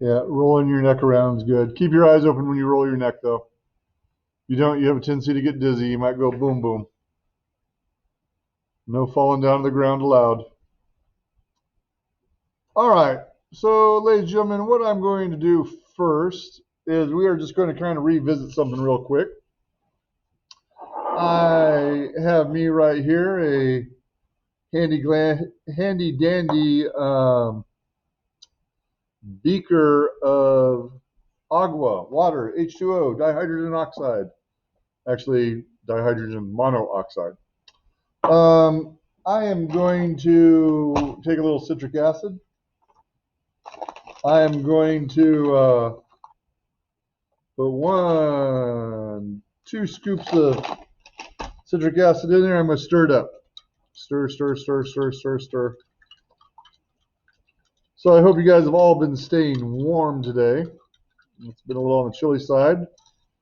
Yeah, rolling your neck around is good. Keep your eyes open when you roll your neck, though. You don't, you have a tendency to get dizzy. You might go boom, boom. No falling down to the ground allowed. All right. So, ladies and gentlemen, what I'm going to do first is we are just going to kind of revisit something real quick. I have me right here a handy dandy beaker of agua, water, H2O, dihydrogen oxide. Actually, dihydrogen monoxide. I am going to take a little citric acid. I am going to put 2 scoops of citric acid in there. I'm going to stir it up. Stir, stir, stir, stir, stir, stir. So I hope you guys have all been staying warm today. It's been a little on the chilly side.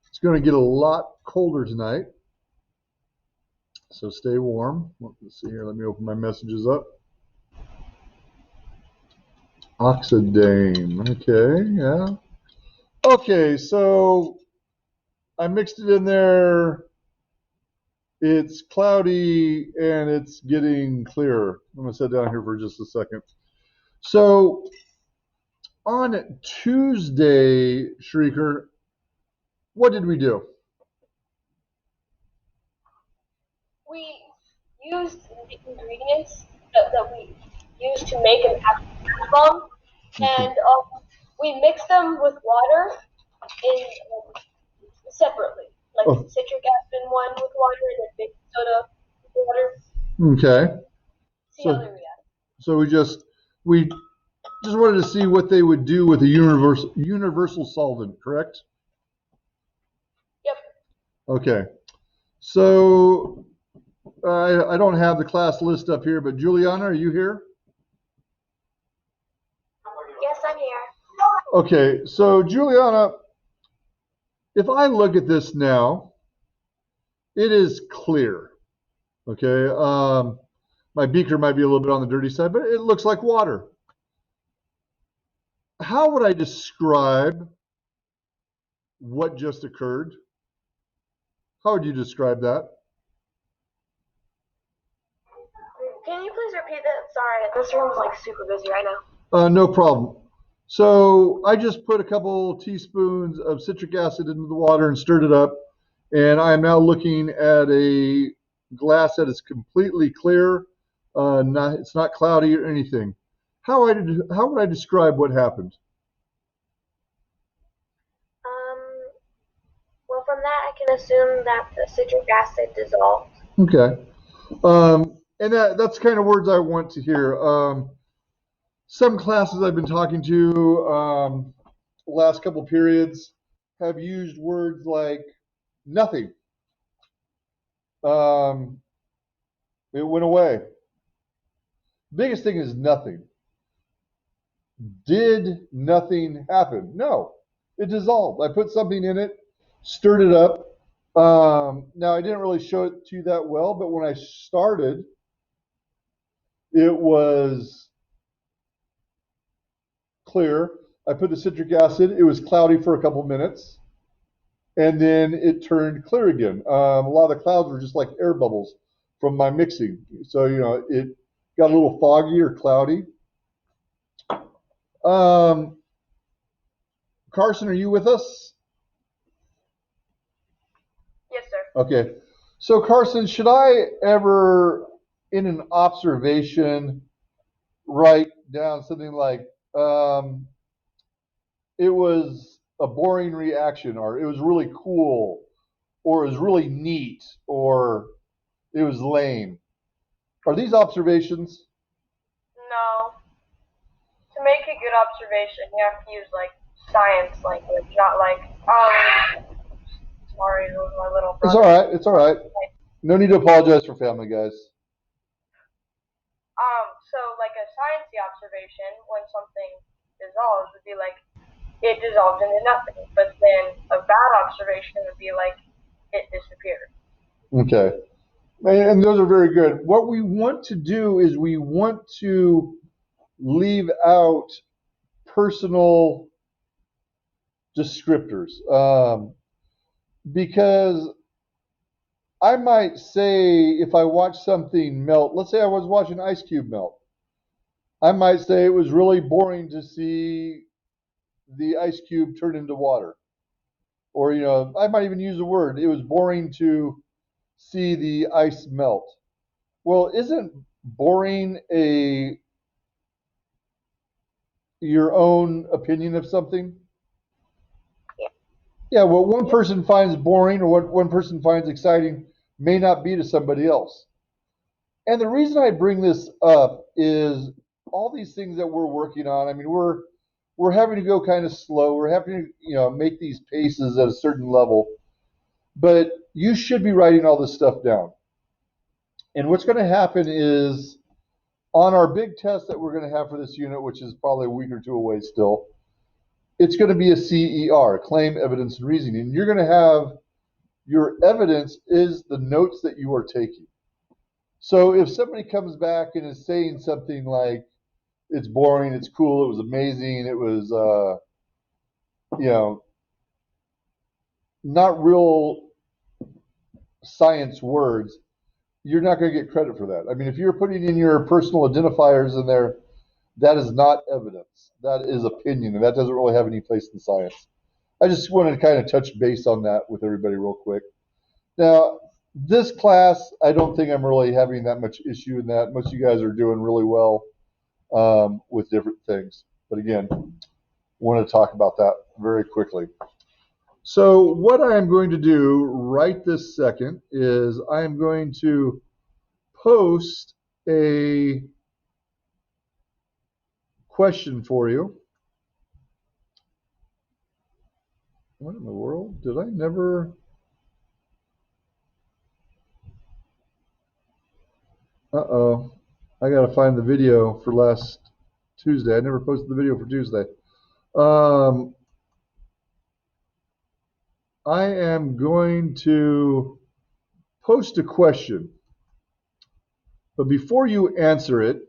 It's going to get a lot colder tonight. So stay warm. Let's see here. Let me open my messages up. Oxidane. Okay, yeah. Okay, so I mixed it in there. It's cloudy and it's getting clearer. I'm going to sit down here for just a second. So on Tuesday, Shrieker, what did we do? We used the ingredients that we used to make an bath bomb, and we mixed them with water in separately, like citric acid in one with water and then baking soda with water. Okay. See how they react. So we just wanted to see what they would do with a universal solvent, correct? Yep. Okay. So I don't have the class list up here, but Juliana, are you here? Yes, I'm here. Okay, so Juliana, if I look at this now, it is clear. Okay, my beaker might be a little bit on the dirty side, but it looks like water. How would I describe what just occurred? How would you describe that? Can you please repeat that? Sorry, this room's like super busy right now. No problem. So I just put a couple teaspoons of citric acid into the water and stirred it up, and I am now looking at a glass that is completely clear. It's not cloudy or anything. How would I describe what happened? Well, from that I can assume that the citric acid dissolved. Okay. And that's kind of words I want to hear. Some classes I've been talking to the last couple periods have used words like nothing. It went away. Biggest thing is nothing. Did nothing happen? No, it dissolved. I put something in it, stirred it up. Now I didn't really show it to you that well, but when I started, it was clear. I put the citric acid. It was cloudy for a couple minutes, and then it turned clear again. A lot of the clouds were just like air bubbles from my mixing. So, it got a little foggy or cloudy. Carson, are you with us? Yes, sir. Okay. So, Carson, should I ever, in an observation, write down something like, it was a boring reaction, or it was really cool, or it was really neat, or it was lame? Are these observations? No. To make a good observation, you have to use like science language, not like sorry, it was my little brother. It's all right. It's all right. No need to apologize for family, guys. So like a sciencey observation, when something dissolves, would be like it dissolved into nothing. But then a bad observation would be like it disappeared. Okay. And those are very good. What we want to do is we want to leave out personal descriptors. Because I might say if I watch something melt, let's say I was watching ice cube melt, I might say it was really boring to see the ice cube turn into water. Or, I might even use the word, it was boring to see the ice melt. Well, isn't boring a your own opinion of something? Yeah. Yeah, what one person finds boring or what one person finds exciting may not be to somebody else. And the reason I bring this up is all these things that we're working on. I mean, we're having to go kind of slow. We're having to, make these paces at a certain level. But you should be writing all this stuff down. And what's going to happen is on our big test that we're going to have for this unit, which is probably a week or two away still, it's going to be a CER, claim, evidence, and reasoning. And you're going to have your evidence is the notes that you are taking. So if somebody comes back and is saying something like, it's boring, it's cool, it was amazing, it was, you know, not real science words, you're not going to get credit for that. I mean, if you're putting in your personal identifiers in there, that is not evidence. That is opinion, and that doesn't really have any place in science. I just wanted to kind of touch base on that with everybody real quick. Now, this class, I don't think I'm really having that much issue in that. Most of you guys are doing really well with different things. But again, want to talk about that very quickly. So what I am going to do right this second is I am going to post a question for you. What in the world? Did I never? Uh-oh. I got to find the video for last Tuesday. I never posted the video for Tuesday. I am going to post a question. But before you answer it,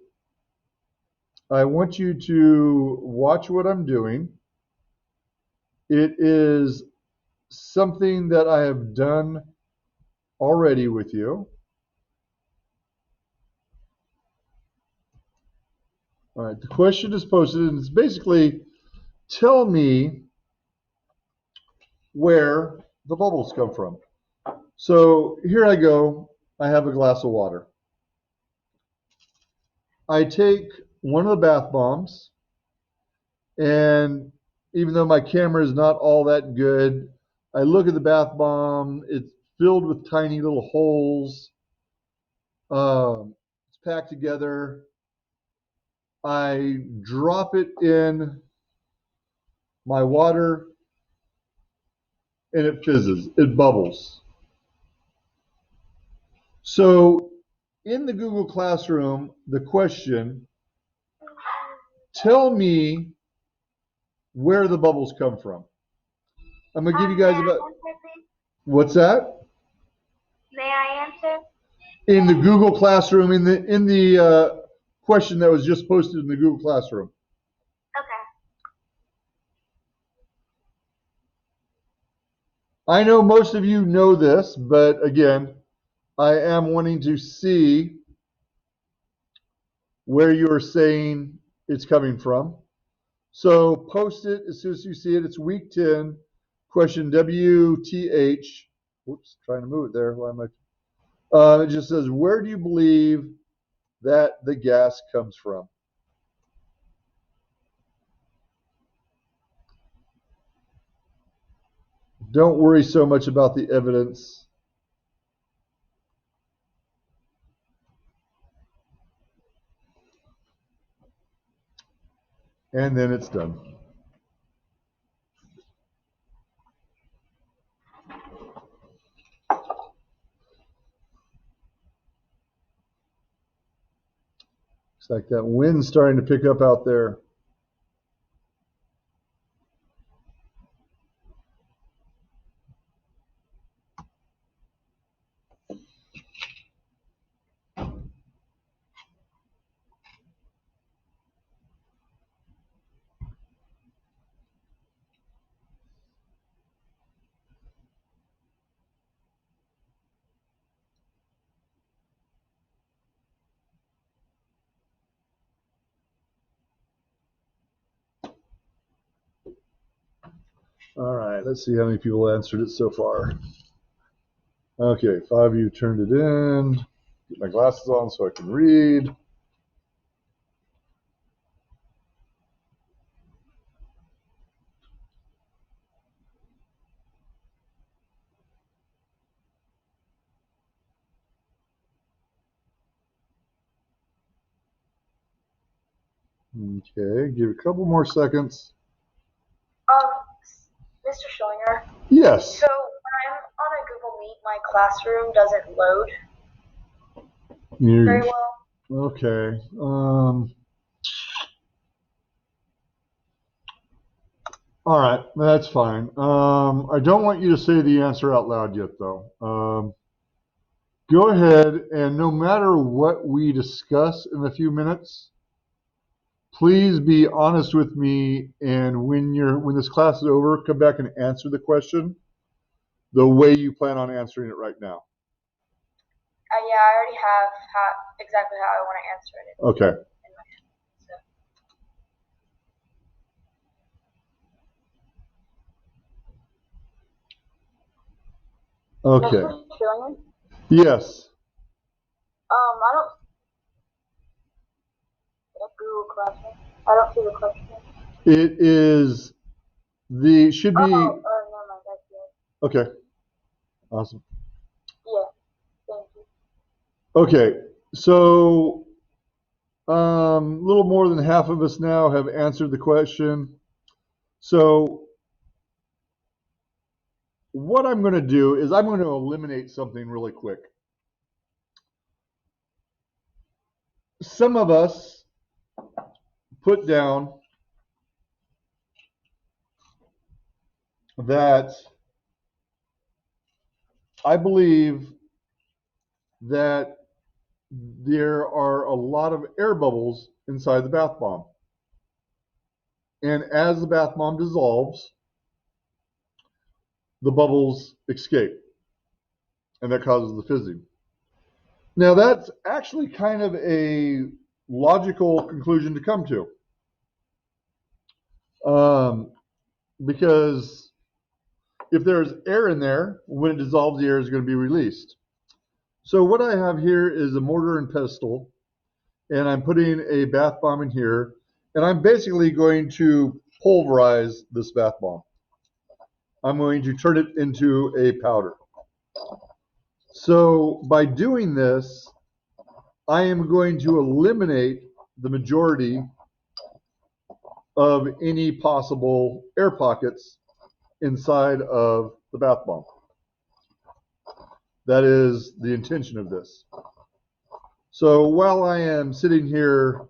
I want you to watch what I'm doing. It is something that I have done already with you. All right, the question is posted, and it's basically tell me where the bubbles come from. So here I go. I have a glass of water. I take one of the bath bombs, and even though my camera is not all that good, I look at the bath bomb. It's filled with tiny little holes. It's packed together. I drop it in my water, and it fizzes. It bubbles. So in the Google Classroom, the question, tell me where the bubbles come from. I'm going to give you guys about, what's that? May I answer? In the Google Classroom, in the question that was just posted in the Google Classroom. Okay. I know most of you know this, but again, I am wanting to see where you're saying it's coming from. So post it as soon as you see it. It's week 10, question WTH. Whoops, trying to move it there. Why am I? It just says, where do you believe that the gas comes from? Don't worry so much about the evidence. And then it's done. It's like that wind's starting to pick up out there. All right, let's see how many people answered it so far. Okay, 5 of you turned it in. Get my glasses on so I can read. Okay, give it a couple more seconds. Mr. Schillinger. Yes. So when I'm on a Google Meet, my classroom doesn't load very well. Okay. All right, that's fine. I don't want you to say the answer out loud yet, though. Go ahead, and no matter what we discuss in a few minutes, please be honest with me. And when this class is over, come back and answer the question the way you plan on answering it right now. Yeah, I already have exactly how I want to answer it. Okay. In my head, so. Okay. Mr. Schillinger? Yes. I don't. Google Classroom. I don't see the question. It is should be. Oh, never mind. That's it. Okay. Awesome. Yeah. Thank you. Okay. So, a little more than half of us now have answered the question. So, what I'm going to do is I'm going to eliminate something really quick. Some of us put down that I believe that there are a lot of air bubbles inside the bath bomb. And as the bath bomb dissolves, the bubbles escape. And that causes the fizzing. Now, that's actually kind of a logical conclusion to come to. Because if there's air in there, when it dissolves, the air is going to be released. So what I have here is a mortar and pestle, and I'm putting a bath bomb in here, and I'm basically going to pulverize this bath bomb. I'm going to turn it into a powder. So by doing this, I am going to eliminate the majority of any possible air pockets inside of the bath bomb. That is the intention of this. So while I am sitting here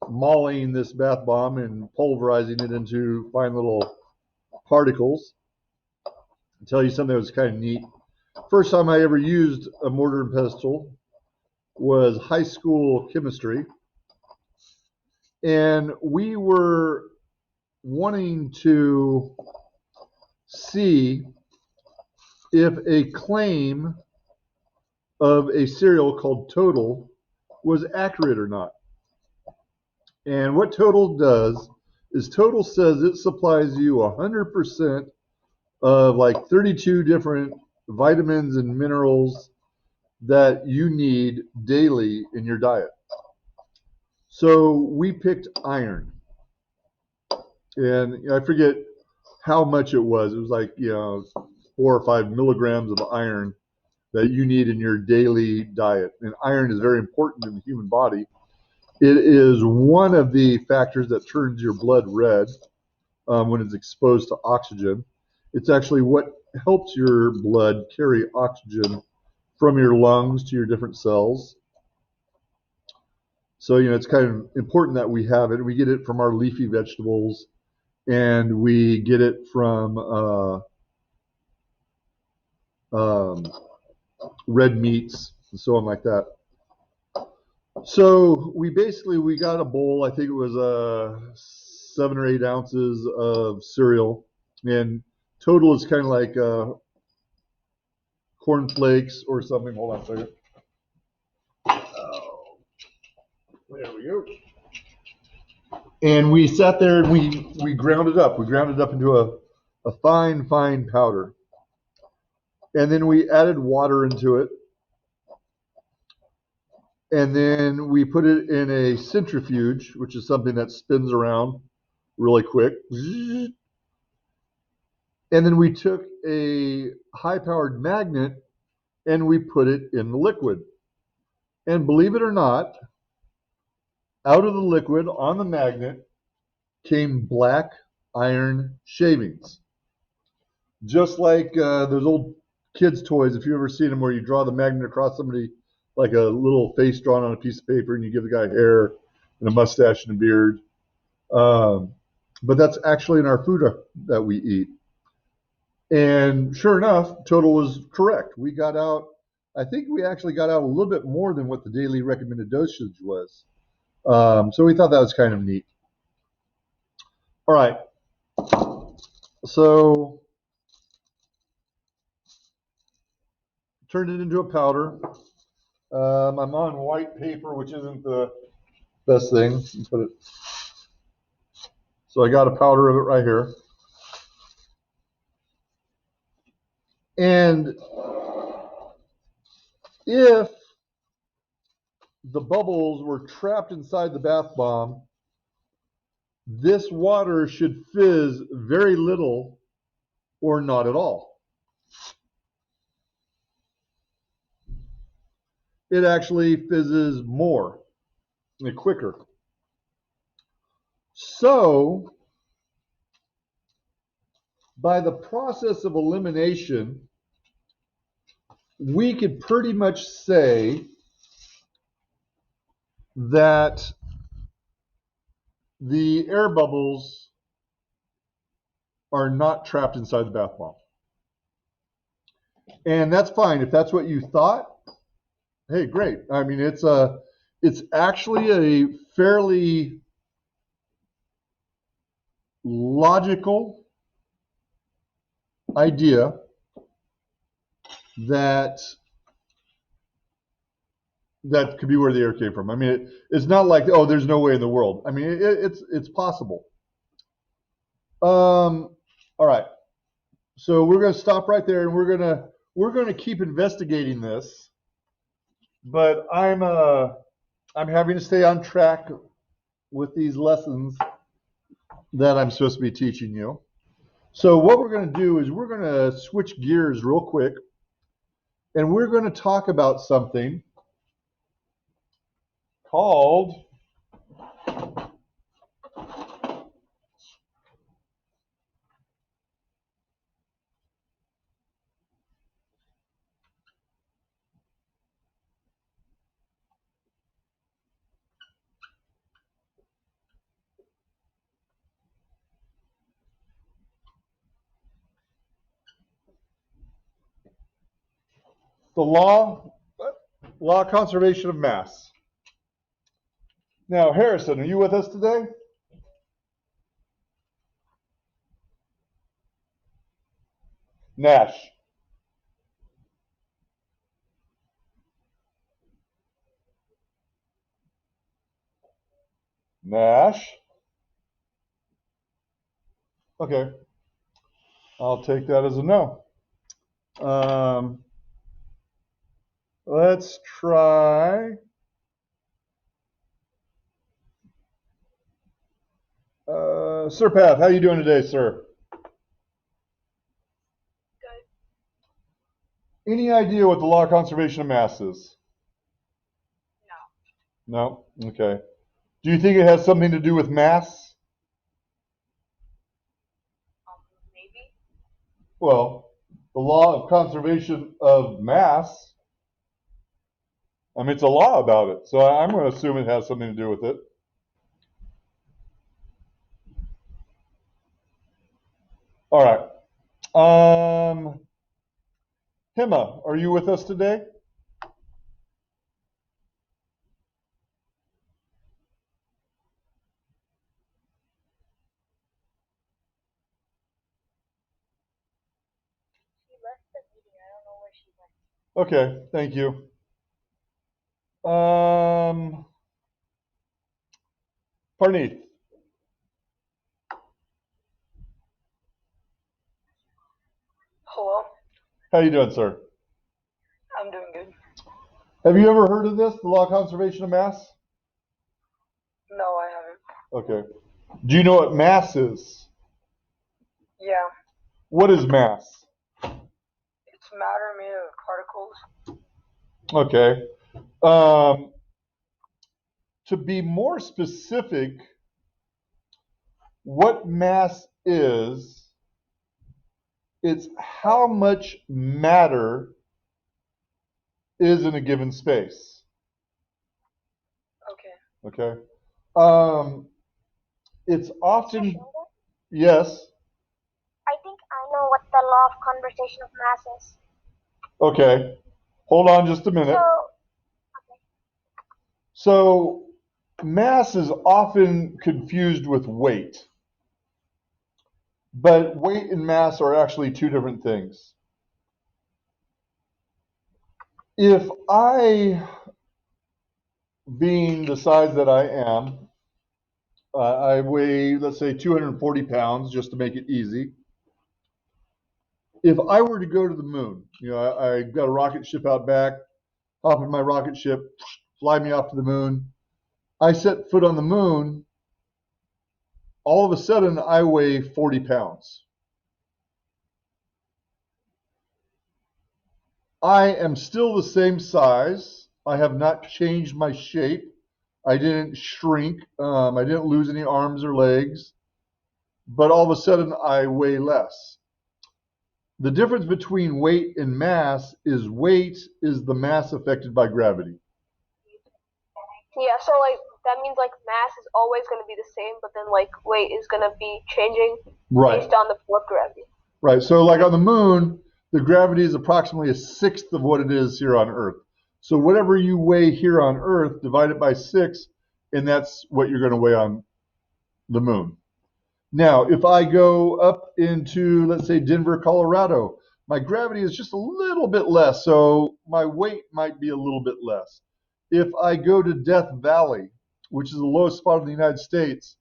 mauling this bath bomb and pulverizing it into fine little particles, I'll tell you something that was kind of neat. First time I ever used a mortar and pestle was high school chemistry. And we were wanting to see if a claim of a cereal called Total was accurate or not. And what Total does is Total says it supplies you 100% of like 32 different vitamins and minerals that you need daily in your diet. So we picked iron. And I forget how much it was. It was like, 4 or 5 milligrams of iron that you need in your daily diet. And iron is very important in the human body. It is one of the factors that turns your blood red when it's exposed to oxygen. It's actually what helps your blood carry oxygen from your lungs to your different cells. So, it's kind of important that we have it. We get it from our leafy vegetables, and we get it from red meats and so on like that. So we got a bowl. I think it was 7 or 8 ounces of cereal, and Total is kind of like corn flakes or something. Hold on a second. Oh, there we go. And we sat there and we ground it up. We ground it up into a fine, fine powder. And then we added water into it. And then we put it in a centrifuge, which is something that spins around really quick. And then we took a high-powered magnet and we put it in the liquid. And believe it or not, out of the liquid on the magnet came black iron shavings. Just like those old kids' toys, if you ever seen them, where you draw the magnet across somebody, like a little face drawn on a piece of paper, and you give the guy hair and a mustache and a beard. But that's actually in our food that we eat. And sure enough, total was correct. We got out, I think we actually got out a little bit more than what the daily recommended dosage was. So we thought that was kind of neat. All right. So turned it into a powder. I'm on white paper, which isn't the best thing. Put it. So I got a powder of it right here. And if the bubbles were trapped inside the bath bomb, this water should fizz very little or not at all. It actually fizzes more and quicker. So, by the process of elimination, we could pretty much say that the air bubbles are not trapped inside the bath bomb. And that's fine. If that's what you thought, hey, great. I mean, it's actually a fairly logical idea that could be where the air came from. I mean, it's not like, oh, there's no way in the world. I mean, it's possible. All right. So we're going to stop right there, and we're gonna keep investigating this. But I'm having to stay on track with these lessons that I'm supposed to be teaching you. So what we're going to do is we're going to switch gears real quick, and we're going to talk about something called the law of conservation of mass. Now, Harrison, are you with us today? Nash. Nash. Okay. I'll take that as a no. Let's try. Sir Pat, how you doing today, sir? Good. Any idea what the law of conservation of mass is? No. No? Okay. Do you think it has something to do with mass? Maybe. Well, the law of conservation of mass, I mean, it's a law about it. So I'm going to assume it has something to do with it. All right. Hema, are you with us today? She left the meeting. I don't know where she went. Okay, thank you. Parneeth. How you doing, sir? I'm doing good. Have you ever heard of this, the law of conservation of mass? No, I haven't. Okay. Do you know what mass is? Yeah, What is mass? it's matter made of particles. Okay. Um, to be more specific, what mass is, it's how much matter is in a given space. Okay. Okay. Um, it's often, yes. I think I know what the law of conservation of mass is. Okay. Hold on just a minute. So, mass is often confused with weight, but weight and mass are actually two different things. If I, being the size that I am, I weigh, let's say, 240 pounds, just to make it easy. If I were to go to the moon, I got a rocket ship out back, hop in my rocket ship, fly me off to the moon. I set foot on the moon, all of a sudden I weigh 40 pounds. I am still the same size. I have not changed my shape. I didn't shrink. I didn't lose any arms or legs. But all of a sudden, I weigh less. The difference between weight and mass is weight is the mass affected by gravity. Yeah, so like that means like mass is always going to be the same, but then like weight is going to be changing Right. based on the pull of gravity. Right. So, like on the moon, the gravity is approximately a sixth of what it is here on Earth. So, whatever you weigh here on Earth, divide it by 6, and that's what you're going to weigh on the moon. Now, if I go up into, let's say, Denver, Colorado, my gravity is just a little bit less, so my weight might be a little bit less. If I go to Death Valley, which is the lowest spot in the United States,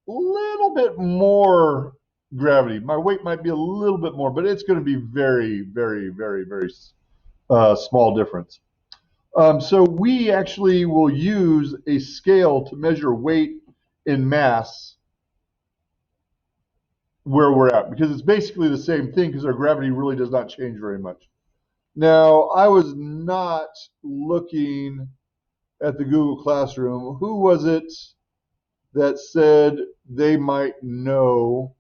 a little bit more gravity. My weight might be a little bit more, but it's going to be very, very, very, very small difference. So we actually will use a scale to measure weight and mass where we're at, because it's basically the same thing, because our gravity really does not change very much. Now, I was not looking at the Google Classroom. Who was it that said they might know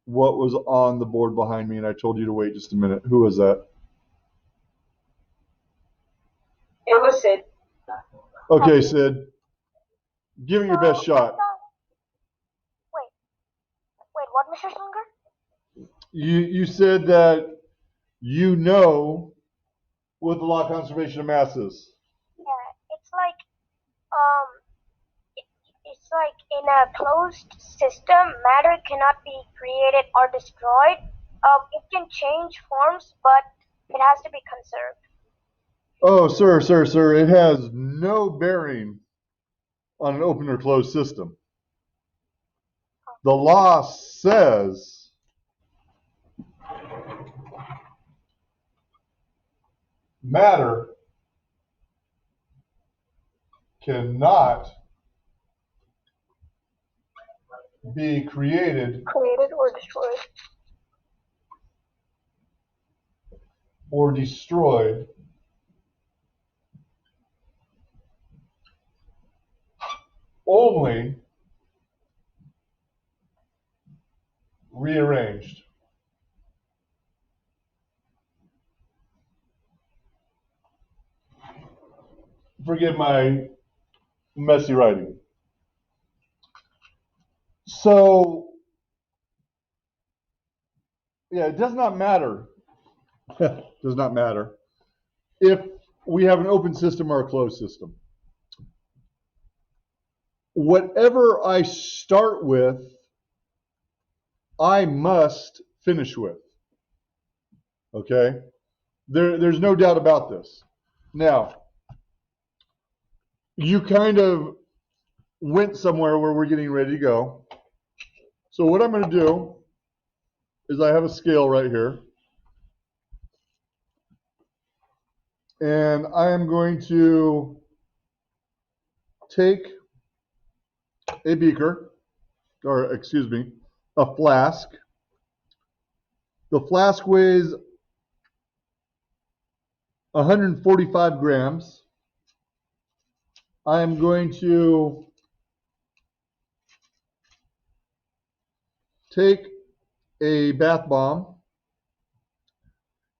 what was on the board behind me, and I told you to wait just a minute? Who was that? It was Sid. Okay, Sid. Give it your best shot. Wait, what, Mr. Slinger? You said that you know what the law of conservation of mass is. Yeah, it's like in a closed system, matter cannot be created or destroyed. It can change forms, but it has to be conserved. Oh, sir, it has no bearing on an open or closed system. The law says matter cannot be created or destroyed only rearranged. Forgive my messy writing. So, yeah, it does not matter. Does not matter if we have an open system or a closed system. Whatever I start with, I must finish with. Okay? There's no doubt about this. Now, you kind of went somewhere where we're getting ready to go. So what I'm going to do is I have a scale right here. And I am going to take a beaker, or excuse me, a flask. The flask weighs 145 grams. I am going to take a bath bomb.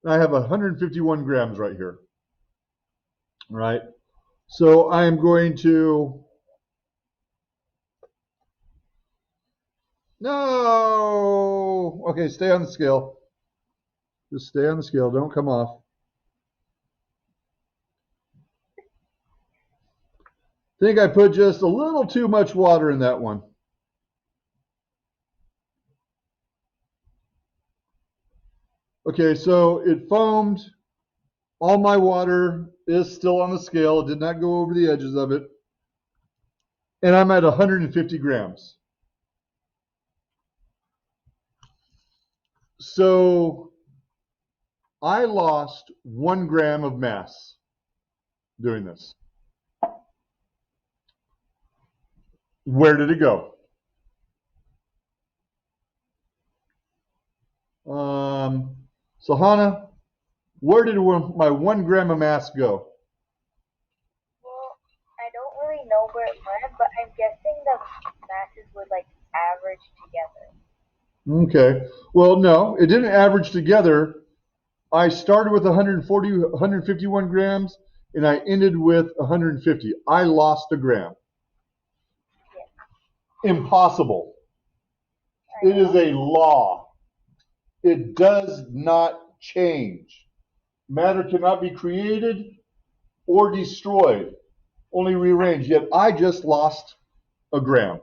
I have 151 grams right here. All right. So I am going to, no. Okay, stay on the scale. Just stay on the scale. Don't come off. I think I put just a little too much water in that one. Okay, so it foamed. All my water is still on the scale. It did not go over the edges of it. And I'm at 150 grams. So I lost 1 gram of mass doing this. Where did it go? So Hannah, where did my 1 gram of mass go? Well, I don't really know where it went, but I'm guessing the masses would like average together. Okay. Well, no, it didn't average together. I started with 151 grams, and I ended with 150. I lost a gram. Yeah. Impossible. It is a law. It does not change. Matter cannot be created or destroyed, only rearranged. Yet I just lost a gram.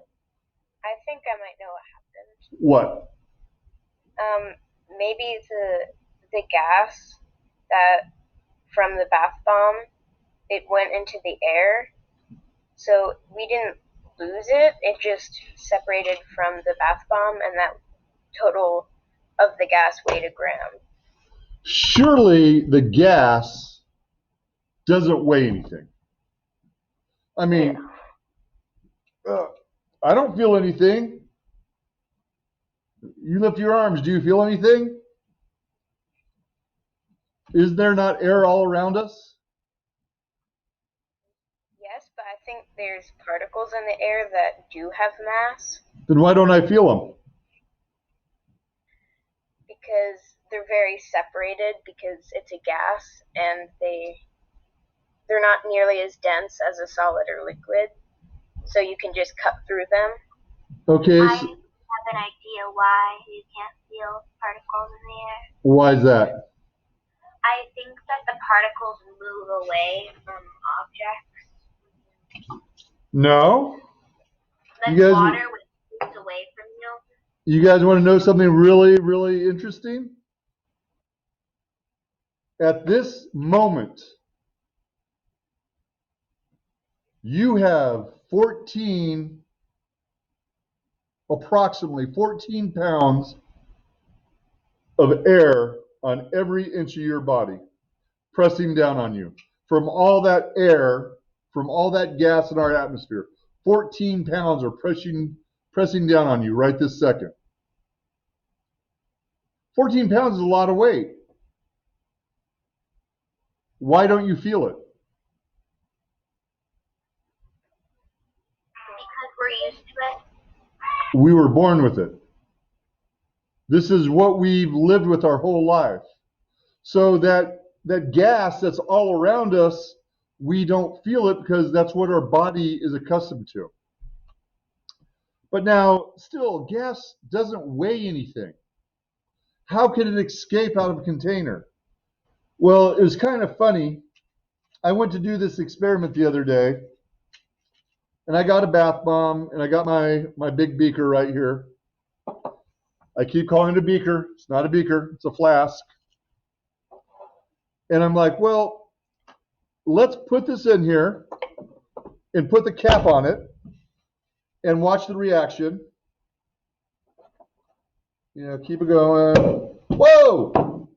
I think I might know what happened. What? Maybe the gas that from the bath bomb, it went into the air, so we didn't lose it. It just separated from the bath bomb, and that total of the gas weighed a gram. Surely the gas doesn't weigh anything. I mean, I don't feel anything. You lift your arms. Do you feel anything? Is there not air all around us? Yes, but I think there's particles in the air that do have mass. Then why don't I feel them? Because they're very separated, because it's a gas, and they're not nearly as dense as a solid or liquid, so you can just cut through them. Okay. I have an idea why you can't feel particles in the air. Why is that? I think that the particles move away from objects. No. Then You guys, water moves away from you. You guys want to know something really, really interesting? At this moment, you have approximately 14 pounds of air on every inch of your body, pressing down on you. From all that air, from all that gas in our atmosphere, 14 pounds are pressing down on you right this second. 14 pounds is a lot of weight. Why don't you feel it? Because we're used to it. We were born with it. This is what we've lived with our whole life. So that gas that's all around us, we don't feel it because that's what our body is accustomed to. But now, still, gas doesn't weigh anything. How can it escape out of a container? Well, it was kind of funny. I went to do this experiment the other day, and I got a bath bomb, and I got my big beaker right here. I keep calling it a beaker. It's not a beaker. It's a flask. And I'm like, well, let's put this in here and put the cap on it and watch the reaction. You know, keep it going. Whoa!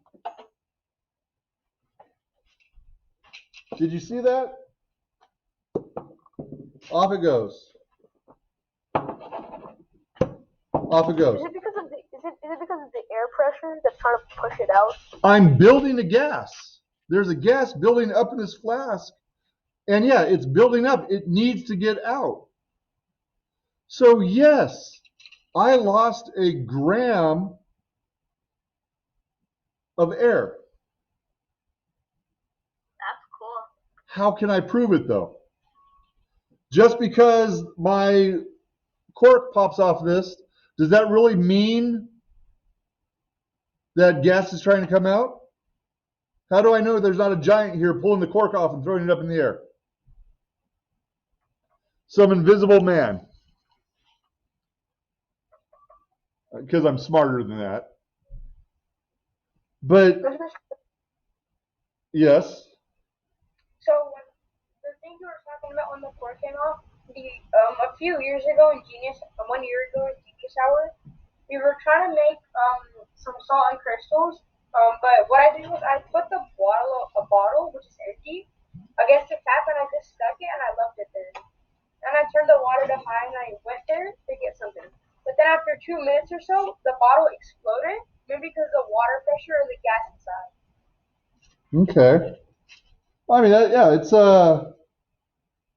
Did you see that? Off it goes. Off it goes. Is it because of the air pressure that's trying to push it out? I'm building a gas. There's a gas building up in this flask. And yeah, it's building up. It needs to get out. So yes, I lost a gram of air. That's cool. How can I prove it though? Just because my cork pops off this, does that really mean that gas is trying to come out? How do I know there's not a giant here pulling the cork off and throwing it up in the air? Some invisible man. Because I'm smarter than that. But, yes. So the thing you were talking about when the cork came off, a few years ago in Genius, 1 year ago in Genius Hour, we were trying to make some salt and crystals. But what I did was I put a bottle which is empty against the tap, and I just stuck it and I left it there. And I turned the water to high and I went there to get something. But then after 2 minutes or so, the bottle exploded, maybe because of the water pressure or the gas inside. Okay. I mean, yeah,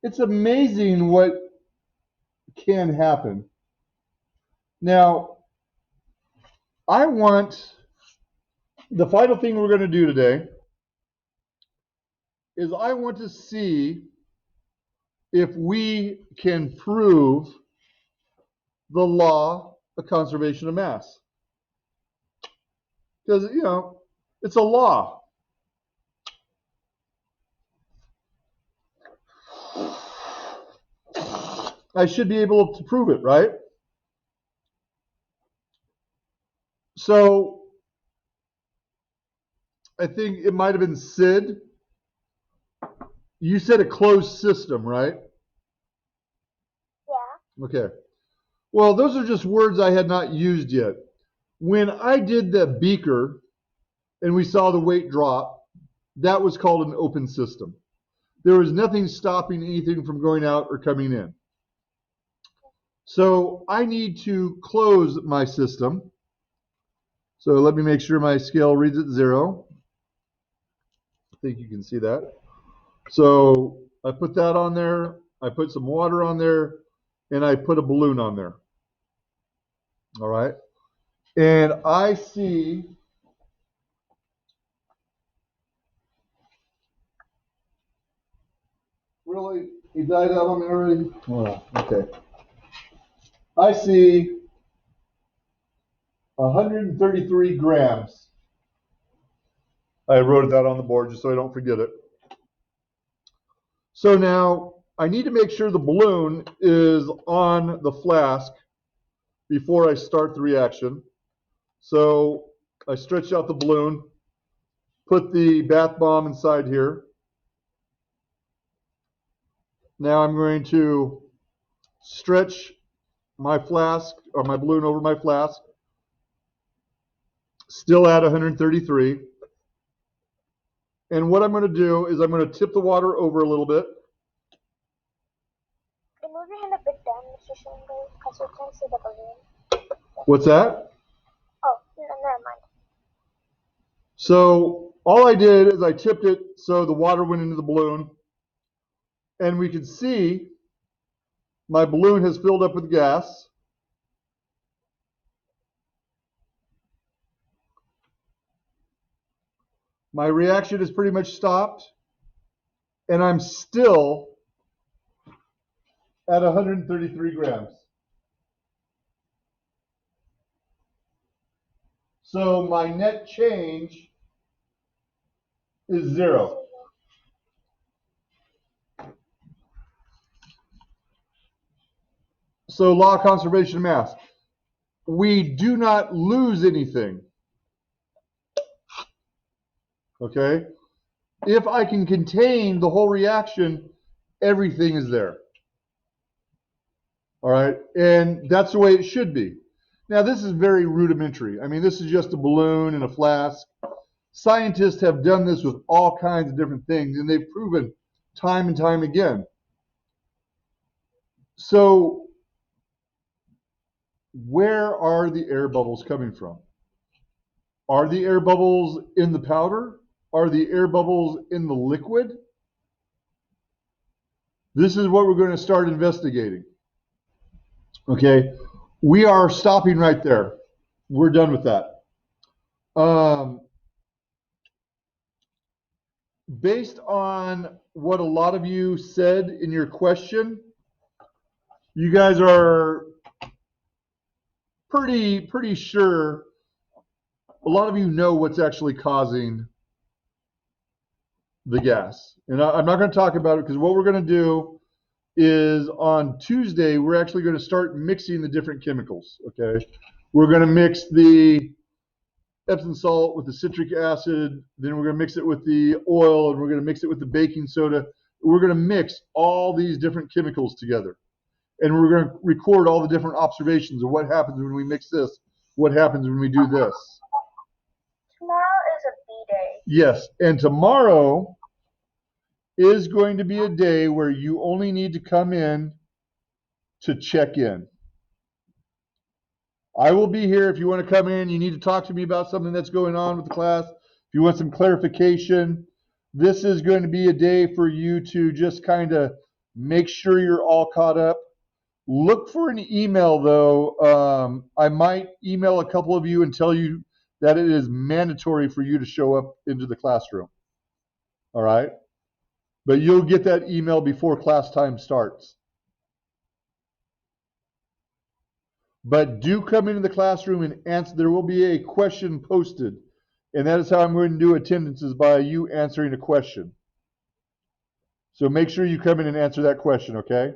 it's amazing what can happen. Now, the final thing we're going to do today is I want to see if we can prove the law of conservation of mass. Because, it's a law. I should be able to prove it, right? So, I think it might have been Sid. You said a closed system, right? Yeah. Okay. Well, those are just words I had not used yet. When I did the beaker and we saw the weight drop, that was called an open system. There was nothing stopping anything from going out or coming in. So I need to close my system. So let me make sure my scale reads at 0. I think you can see that. So I put that on there. I put some water on there. And I put a balloon on there. All right. And I see really, he died out on me already? Oh, okay. I see 133 grams. I wrote that on the board just so I don't forget it. So now I need to make sure the balloon is on the flask before I start the reaction. So I stretch out the balloon, put the bath bomb inside here. Now I'm going to stretch my flask or my balloon over my flask, still at 133. And what I'm going to do is I'm going to tip the water over a little bit. Can you move your hand a bit down, Mr. Schoenberg, because we can't see the balloon. What's that? Oh, never mind. So all I did is I tipped it so the water went into the balloon. And we can see my balloon has filled up with gas. My reaction is pretty much stopped. And I'm still at 133 grams. So my net change is 0. So law of conservation of mass. We do not lose anything. Okay? If I can contain the whole reaction, everything is there. All right? And that's the way it should be. Now, this is very rudimentary. I mean, this is just a balloon and a flask. Scientists have done this with all kinds of different things, and they've proven time and time again. So where are the air bubbles coming from? Are the air bubbles in the powder? Are the air bubbles in the liquid? This is what we're going to start investigating. Okay, we are stopping right there. We're done with that. Based on what a lot of you said in your question, you guys are pretty sure. A lot of you know what's actually causing the gas. And I'm not going to talk about it because what we're going to do is on Tuesday, we're actually going to start mixing the different chemicals, okay? We're going to mix the Epsom salt with the citric acid, then we're going to mix it with the oil, and we're going to mix it with the baking soda. We're going to mix all these different chemicals together. And we're going to record all the different observations of what happens when we mix this, what happens when we do this. Tomorrow is a B-day. Yes, and tomorrow is going to be a day where you only need to come in to check in. I will be here if you want to come in. You need to talk to me about something that's going on with the class. If you want some clarification, this is going to be a day for you to just kind of make sure you're all caught up. Look for an email, though. I might email a couple of you and tell you that it is mandatory for you to show up into the classroom. All right? But you'll get that email before class time starts. But do come into the classroom and answer. There will be a question posted. And that is how I'm going to do attendance, is by you answering a question. So make sure you come in and answer that question, okay?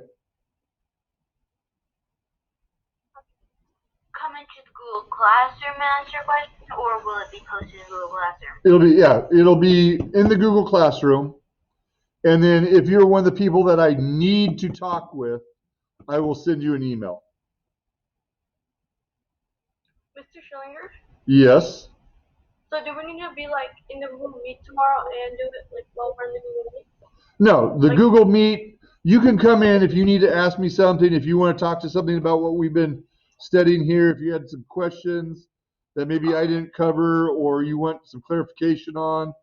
Come into the Google Classroom and answer a question, or will it be posted in Google Classroom? It'll be in the Google Classroom. And then if you're one of the people that I need to talk with, I will send you an email. Mr. Schillinger? Yes. So do we need to be like in the Google Meet tomorrow and do it like while we're in the Google Meet? No, the Google Meet, you can come in if you need to ask me something, if you want to talk to something about what we've been studying here, if you had some questions that maybe I didn't cover, or you want some clarification on,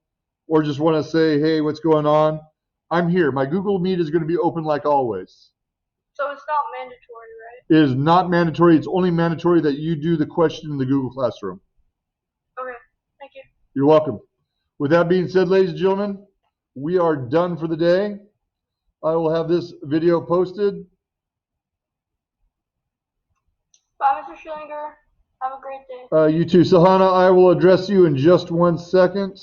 or just want to say, hey, what's going on? I'm here. My Google Meet is going to be open like always. So it's not mandatory, right? It is not mandatory. It's only mandatory that you do the question in the Google Classroom. Okay, thank you. You're welcome. With that being said, ladies and gentlemen, we are done for the day. I will have this video posted. Bye, Mr. Schillinger. Have a great day. You too. Sahana, I will address you in just 1 second.